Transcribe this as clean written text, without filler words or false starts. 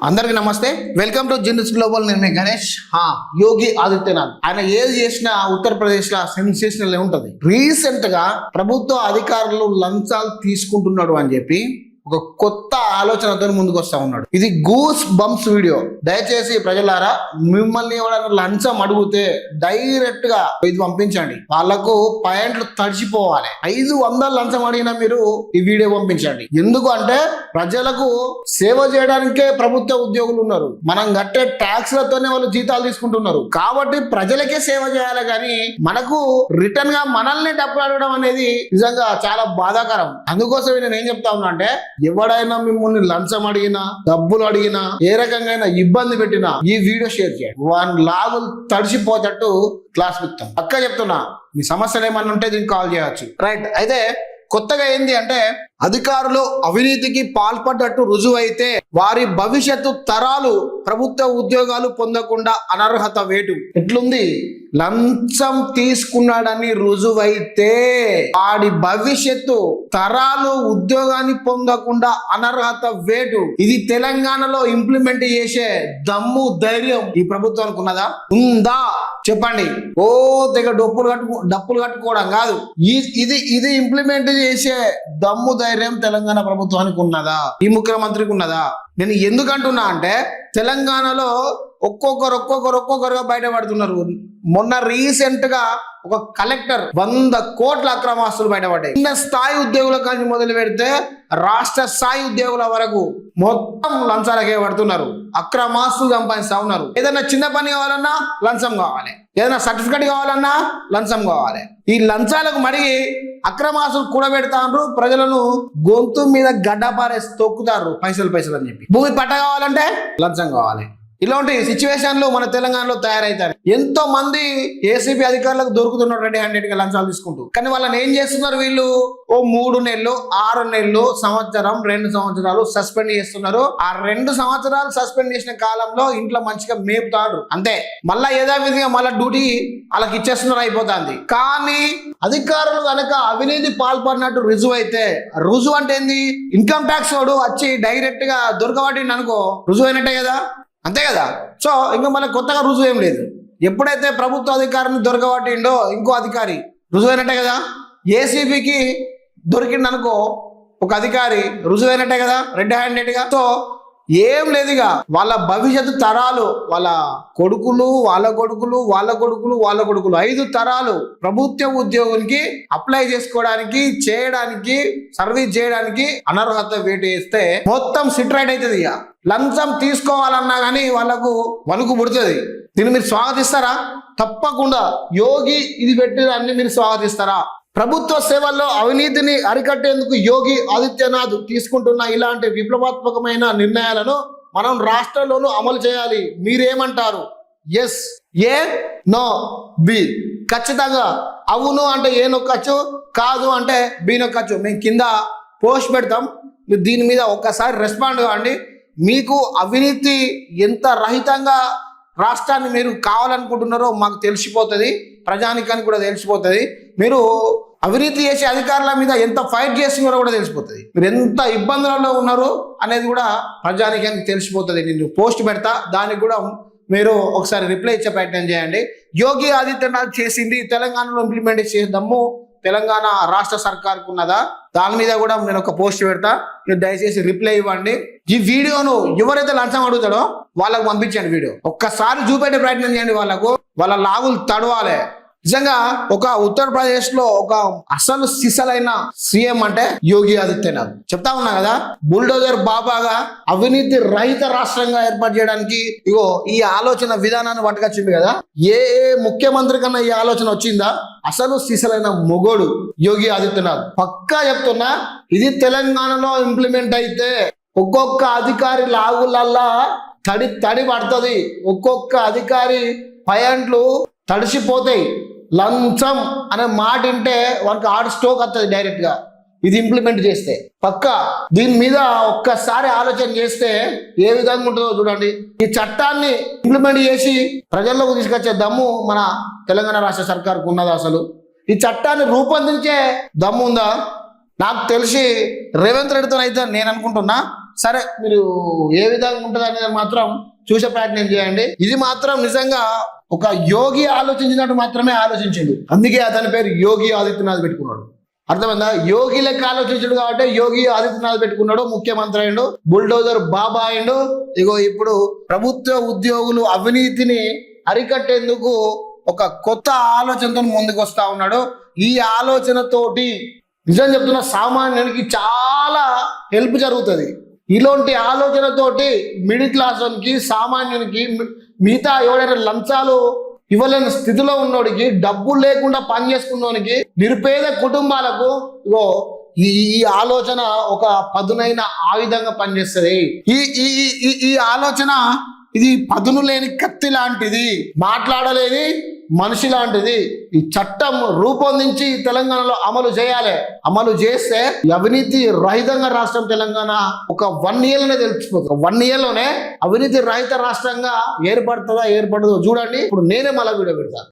అందరికి నమస్తే, welcome to జిన్నస్ global. నేను మీ గణేష్. యోగి ఆదిత్యనాథ్ ఆయన ఏది చేసినా ఉత్తరప్రదేశ్ లో సెన్సేషనల్ ఉంటది. రీసెంట్ గా ప్రభుత్వ అధికారులు లంచాలు తీసుకుంటున్నాడు అని చెప్పి ఒక కొత్త ఆలోచనతో ముందుకు వస్తా ఉన్నాడు. ఇది గూస్ బంప్స్ వీడియో. దయచేసి ప్రజలారా, మిమ్మల్ని ఎవరైనా లంచం అడిగితే డైరెక్ట్ గా ఇది పంపించండి. వాళ్ళకు పాయింట్లు తడిచిపోవాలి. 500 లంచం అడిగినా మీరు ఈ వీడియో పంపించండి. ఎందుకు అంటే ప్రజలకు సేవ చేయడానికే ప్రభుత్వ ఉద్యోగులు ఉన్నారు. మనం కట్టే ట్యాక్స్ లతోనే వాళ్ళు జీతాలు తీసుకుంటున్నారు. కాబట్టి ప్రజలకే సేవ చేయాలి, కానీ మనకు రిటర్న్ గా మనల్ని డబ్బులు అడగడం అనేది నిజంగా చాలా బాధాకరం. అందుకోసం నేను ఏం చెప్తా ఉన్నా అంటే, ఎవడైనా మిమ్మల్ని లంచం అడిగినా, డబ్బులు అడిగినా, ఏ రకంగా ఇబ్బంది పెట్టినా ఈ వీడియో షేర్ చేయండి. వాని లాగులు తడిసిపోతట్టు క్లాస్ పెడతాం. పక్కా చెప్తున్నా, మీ సమస్యలు ఏమన్నా ఉంటే దీనికి కాల్ చేయవచ్చు. రైట్. అయితే కొత్తగా ఏంది అంటే, అధికారులు అవినీతికి పాల్పడ్డట్టు రుజువైతే వారి భవిష్యత్తు తరాలు ప్రభుత్వ ఉద్యోగాలు పొందకుండా అనర్హత వేటు. ఎట్లుంది? లంచం తీసుకున్నాడని రుజువైతే వాడి భవిష్యత్తు తరాలు ఉద్యోగాన్ని పొందకుండా అనర్హత వేటు. ఇది తెలంగాణలో ఇంప్లిమెంట్ చేసే దమ్ము, ధైర్యం ఈ ప్రభుత్వానికి ఉన్నదా? ఉందా? చెప్పండి. ఓ తెగ డప్పులు కట్టుకోవడం కాదు. ఇది ఇంప్లిమెంట్ చేసే దమ్ము, ధైర్యం తెలంగాణ ప్రభుత్వానికి ఉన్నదా? ఈ ముఖ్యమంత్రికి ఉన్నదా? నేను ఎందుకంటున్నా అంటే, తెలంగాణలో ఒక్కొక్కరుగా బయటపడుతున్నారు. మొన్న రీసెంట్ గా ఒక కలెక్టర్ 100 కోట్ల అక్రమాస్తులు బయటపడ్డాయి. చిన్న స్థాయి ఉద్యోగుల కానీ మొదలు పెడితే రాష్ట్ర స్థాయి ఉద్యోగుల వరకు మొత్తం లంచాలకే పడుతున్నారు. అక్రమాస్తులు సంపాదిస్తా ఉన్నారు. ఏదైనా చిన్న పని కావాలన్నా లంచం కావాలి, ఏదైనా సర్టిఫికేట్ కావాలన్నా లంచం కావాలి. ఈ లంచాలకు మరిగి అక్రమాస్తులు కూడబెడతారు. ప్రజలను గొంతు మీద గడ్డపారేసి తొక్కుతారు పైసలు అని చెప్పి. భూమి పట్ట కావాలంటే లంచం కావాలి. ఇలాంటి సిచ్యువేషన్లు మన తెలంగాణలో తయారైతాయి. ఎంతో మంది ఏసీబీ అధికారులకు దొరుకుతున్నారు రెడీ హ్యాండెడ్ గా లంచాలు తీసుకుంటూ. కానీ వాళ్ళని ఏం చేస్తున్నారు? వీళ్ళు ఓ 3 నెలలు, 6 నెలలు, సంవత్సరం, 2 సంవత్సరాలు సస్పెండ్ చేస్తున్నారు. ఆ 2 సంవత్సరాలు సస్పెండ్ చేసిన కాలంలో ఇంట్లో మంచిగా మేపుతాడు అంతే. మళ్ళా యథావిధిగా మళ్ళీ డ్యూటీ వాళ్ళకి ఇచ్చేస్తున్నారు, అయిపోతుంది. కానీ అధికారులు కనుక అవినీతి పాల్పడినట్టు రుజువు అయితే, రుజువు అంటే ఏంది? ఇన్కమ్ ట్యాక్స్ వాడు వచ్చి డైరెక్ట్ గా దొరకబట్టిండు అనుకో, రుజువు అయినట్టే కదా, అంతే కదా. సో ఇంకా మనకు కొత్తగా రుజువు ఏం లేదు. ఎప్పుడైతే ప్రభుత్వ అధికారిని దొరకబట్టిండో ఇంకో అధికారి, రుజువైనట్టే కదా. ఏసీబీకి దొరికిండు అనుకో ఒక అధికారి, రుజువైనట్టే కదా రెడ్ హ్యాండెడ్ గా. సో ఏం లేదుగా, వాళ్ళ భవిష్యత్తు తరాలు, వాళ్ళ కొడుకులు, వాళ్ళ కొడుకులు, వాళ్ళ కొడుకులు, వాళ్ళ కొడుకులు, 5 తరాలు ప్రభుత్వ ఉద్యోగునికి అప్లై చేసుకోవడానికి, చేయడానికి, సర్వీస్ చేయడానికి అనర్హత వేటు వేస్తే మొత్తం సిట్ రైట్ అవుతుంది. ఇక లంచం తీసుకోవాలన్నా కానీ వాళ్ళకు వణుకు పుడుతుంది. దీన్ని మీరు స్వాగతిస్తారా? తప్పకుండా. యోగి ఇది పెట్టిన మీరు స్వాగతిస్తారా? ప్రభుత్వ సేవల్లో అవినీతిని అరికట్టేందుకు యోగి ఆదిత్యనాథ్ తీసుకుంటున్న ఇలాంటి విప్లవాత్మకమైన నిర్ణయాలను మనం రాష్ట్రంలోనూ అమలు చేయాలి. మీరేమంటారు? ఎస్, ఏ, నో, బి. ఖచ్చితంగా అవును అంటే ఏ నొక్కచ్చు, కాదు అంటే బి నొక్కచ్చు. మేము కింద పోస్ట్ పెడతాం, మీరు దీని మీద ఒక్కసారి రెస్పాండ్ కావండి. మీకు అవినీతి ఎంత రహితంగా రాష్ట్రాన్ని మీరు కావాలనుకుంటున్నారో మాకు తెలిసిపోతుంది, ప్రజానికానికి కూడా తెలిసిపోతుంది. మీరు అవినీతి చేసే అధికారుల మీద ఎంత ఫైట్ చేస్తున్నారో కూడా తెలిసిపోతుంది. మీరు ఎంత ఇబ్బందులలో ఉన్నారో అనేది కూడా ప్రజానికానికి తెలిసిపోతుంది. నేను పోస్ట్ పెడతా, దానికి కూడా మీరు ఒకసారి రిప్లై ఇచ్చే ప్రయత్నం చేయండి. యోగి ఆదిత్యనాథ్ చేసింది తెలంగాణలో ఇంప్లిమెంట్ చేద్దాము, తెలంగాణ రాష్ట్ర సర్కార్కు ఉన్నదా? దాని మీద కూడా నేను ఒక పోస్ట్ పెడతా, మీరు దయచేసి రిప్లై ఇవ్వండి. ఈ వీడియోను ఎవరైతే లంచం అడుగుతాడో వాళ్ళకు పంపించండి. వీడియో ఒక్కసారి చూపెట్టే ప్రయత్నం చేయండి. వాళ్ళ లాగులు తడవాలి. నిజంగా ఒక ఉత్తరప్రదేశ్ లో ఒక అసలు సిసలైన సీఎం అంటే యోగి ఆదిత్యనాథ్. చెప్తా ఉన్నా కదా, బుల్డోజర్ బాబాగా అవినీతి రహిత రాష్ట్రంగా ఏర్పాటు చేయడానికి ఇగో ఈ ఆలోచన విధానాన్ని పట్టుకొచ్చింది కదా. ఏ ముఖ్యమంత్రి కన్నా ఈ ఆలోచన వచ్చిందా? అసలు సిసలైన మొగోడు యోగి ఆదిత్యనాథ్. పక్కా చెప్తున్నా, ఇది తెలంగాణలో ఇంప్లిమెంట్ అయితే ఒక్కొక్క అధికారి లాగులల్లా తడి పడుతుంది. ఒక్కొక్క అధికారి పయాంట్లు తడిసిపోతాయి. లంచం అనే మాట వింటే వారికి హార్ట్ స్ట్రోక్ వస్తుంది డైరెక్ట్ గా. ఇది ఇంప్లిమెంట్ చేస్తే పక్కా. దీని మీద ఒక్కసారి ఆలోచన చేస్తే ఏ విధంగా ఉంటుందో చూడండి. ఈ చట్టాన్ని ఇంప్లిమెంట్ చేసి ప్రజల్లోకి తీసుకొచ్చే దమ్ము మన తెలంగాణ రాష్ట్ర సర్కార్కు ఉన్నదా? అసలు ఈ చట్టాన్ని రూపొందించే దమ్ము ఉందా? నాకు తెలిసి రేవంత్ రెడ్డితో అయితే నేను అనుకుంటున్నా సరే మీరు ఏ విధంగా ఉంటుంది అనేది మాత్రం చూసే ప్రయత్నం చేయండి. ఇది మాత్రం నిజంగా ఒక యోగి ఆలోచించినట్టు మాత్రమే ఆలోచించిండు, అందుకే అతని పేరు యోగి ఆదిత్యనాథ్ పెట్టుకున్నాడు. అర్థమైందా? యోగి లెక్క ఆలోచించుడు కాబట్టి యోగి ఆదిత్యనాథ్ పెట్టుకున్నాడు, ముఖ్యమంత్రి అయిండు, బుల్డోజర్ బాబా అయిండు. ఇగో ఇప్పుడు ప్రభుత్వ ఉద్యోగులు అవినీతిని అరికట్టేందుకు ఒక కొత్త ఆలోచనతో ముందుకు వస్తా ఉన్నాడు. ఈ ఆలోచనతోటి నిజం చెప్తున్న సామాన్యునికి చాలా హెల్ప్ జరుగుతుంది. ఇలాంటి ఆలోచనతోటి మిడిల్ క్లాస్ వానికి, సామాన్యునికి, మిగతా ఎవడైనా లంచాలు ఇవ్వలేని స్థితిలో ఉన్నోడికి, డబ్బులు లేకుండా పని చేసుకున్నోనికి, నిరుపేద కుటుంబాలకు ఇగో ఈ ఆలోచన ఒక పదునైన ఆయుధంగా పనిచేస్తుంది. ఈ ఆలోచన ఇది పదును లేని కత్తి లాంటిది, మాట్లాడలేని మనిషి లాంటిది. ఈ చట్టం రూపొందించి తెలంగాణలో అమలు చేయాలి. అమలు చేస్తే అవినీతి రహితంగా రాష్ట్రం తెలంగాణ ఒక 1 year లోనే తెలిసిపోతుంది. 1 year లోనే అవినీతి రహిత రాష్ట్రంగా ఏర్పడుతుందా ఏర్పడదో చూడండి. ఇప్పుడు నేనే మళ్ళీ వీడియో పెడతాను.